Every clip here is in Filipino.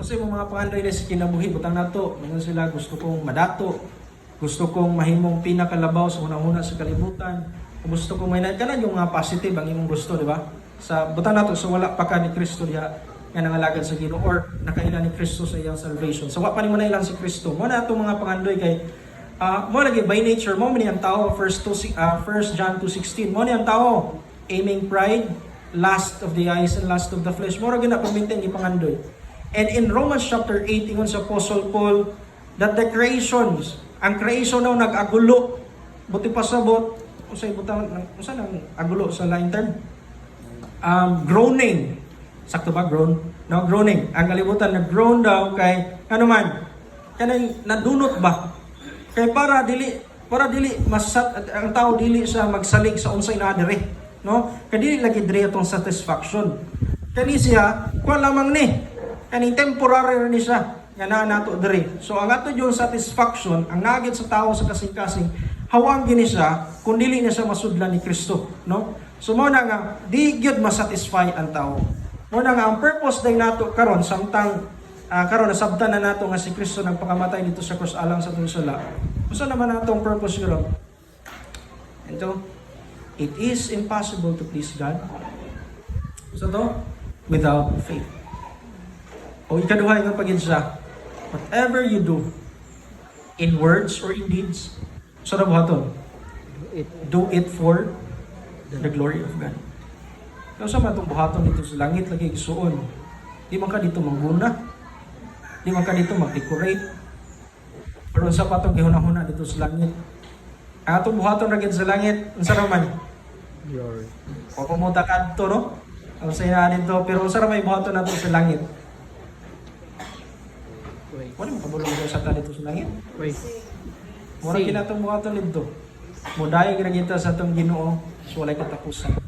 Kasi mga pangandoy na si kinabuhi, butang nato, mingon sila, gusto kong madato, gusto kong mahimong pinakalabaw sa unang-una sa kalibutan, gusto kong may kanan yung mga positive ang imong gusto, di ba? Sa butang nato, so wala pa ka ni Kristo diha nga nangalagad sa Ginoo or nakaila ni Kristo sa iyang salvation. So wa pa ni mo na ilang si Kristo. Mo na atong mga pangandoy kay mo lagi by nature mo man ang tao 1 John 2:16 mo ni ang tao aiming pride, lust of the eyes and lust of the flesh. Mo ra gyud na paminteng gipangandoy. And in Romans chapter 8 ingon sa Apostle Paul that the creations, ang creation daw nag-agulo. Buti pa sabot usay butang usa nang agulo sa lain term. Groaning. Sakto ba groan? No, groaning. Ang kalibutan nag-groan daw kay ano man kanay nadunot ba? Kay para dili ang tao dili siya magsalig sa unsay naa diri, no? Kay dili lagi diri atong satisfaction. Kani siya kuan lamang ni. Kaning temporary ni siya nga naa nato diri. So ang ato yung satisfaction ang nagit sa tao sa kasing-kasing hawang gini siya kung dili na siya masudlan ni Kristo, no? So mo na nga di gyud masatisfy ang tao. Mo na nga ang purpose day nato karon samtang karon nasabtan na nato nga si Kristo nagpakamatay dito sa krus alang sa atong sala. Usa naman natong purpose karon? Ito, it is impossible to please God. So to, without faith. O ikaduha nga pagin siya, whatever you do, in words or in deeds, so na buhaton, do it for the glory of God. Kaya sa matong buhaton dito sa langit, lagi isuon. Di man ka dito mangguna, di man ka dito mag-decorate, pero sa patong gihuna-huna dito sa langit. Ang atong buhaton ra sa langit, unsa naman? O pumunta ka dito, no? Ang saya dito, pero unsa ra may buhaton nato sa langit? Wala mo kabulong dito sa dito sa langit? Mura kinatong buhaton dito. Mudayag ra kita sa atong Ginoo, so walay katapusan.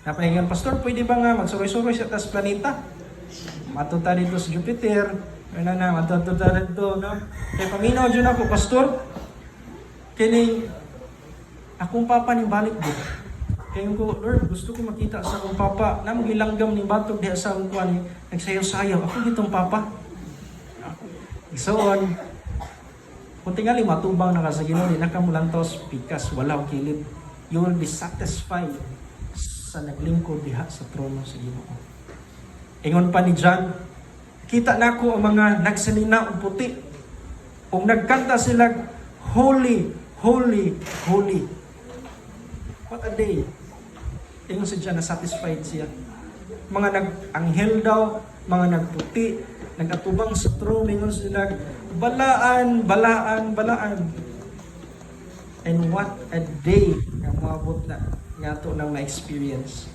Napahingan, Pastor, pwede ba nga magsuroy-suroy sa tas planeta? Matuta dito sa Jupiter, matuta dito, no? Kaya paminaw dyan ako, Pastor, kini akong papa ni balik din. Kaya ko, Lord, gusto ko makita sa akong papa, na magilanggam ni batog diha sa akong kuwan, nagsayaw-sayaw, ako gitong papa. Isoon, kung tingali matubang na ka sa Ginoo, di na ka mulantos, pikas, wala kilid. You will be satisfied sa naglingkod diha sa trono sa Ginoo. Ingon pa ni John, kita nako ang mga nagsalina og puti. Ug nagkanta sila, Holy, Holy, Holy. What a day. Ingon si John na satisfied siya. Mga nag-anghel daw, mga nagputi, nagatubang sa trono, ingon sila, balaan, balaan, balaan. And what a day nga maabot na nga ito nang ma-experience.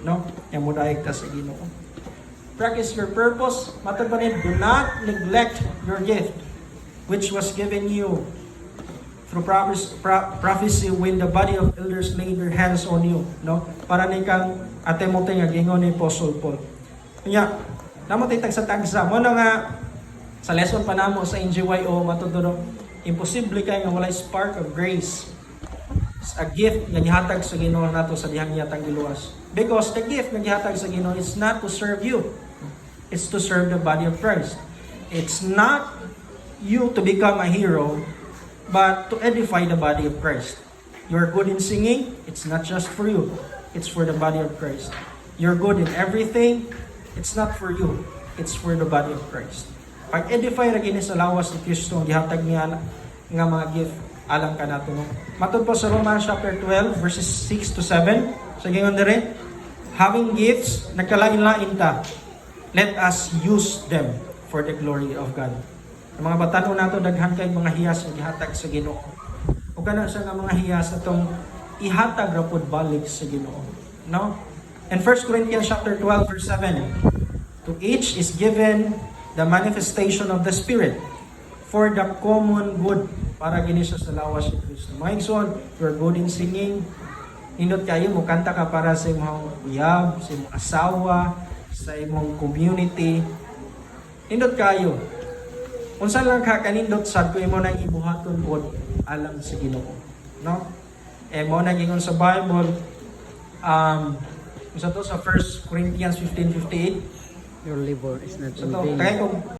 No? Yang mo dahil ka sa Ginoo. Practice your purpose. Matod ba rin, do not neglect your gift, which was given you through prophecy when the body of elders laid their hands on you. No? Para ni kang atemote nga gingon ni Apostle Paul. Kanya, namatay tag sa tagsa. Mo na nga, sa lesson pa namo sa NGYO, matuturo, imposible kay nga walay spark of grace. A gift nga gihatag sa Ginoo nato sa dihang yatang giluwas. Because the gift nga gihatag sa Ginoo is not to serve you. It's to serve the body of Christ. It's not you to become a hero, but to edify the body of Christ. You're good in singing, it's not just for you. It's for the body of Christ. You're good in everything, it's not for you. It's for the body of Christ. Pag-edify ra gini sa lawas ni Kristo ang gihatag niya nga mga gift alang ka nato. Matod po sa Romans chapter 12 verses 6 to 7. So gingon dire, having gifts nagkalain-lain ta, let us use them for the glory of God. Ang mga batan-o nato daghan kay mga hiyas nga gihatag sa Ginoo. Ug kana sa nga mga hiyas atong ihatag ra pud balik sa Ginoo. No? In 1 Corinthians chapter 12 verse 7, to each is given the manifestation of the Spirit for the common good, para gini siya sa lawas ni Kristo. Mga igsoon, you're good in singing. Nindot kayo, mo kanta ka para sa imong uyab, sa imong asawa, sa imong community. Nindot kayo. Unsa lang ka kanindot sad ko imo nang ibuhaton pod alam sa Ginoo. No? Mo nang ingon sa Bible, unsa to sa 1 Corinthians 15:58, Your labor is not So in to, vain. kaya kung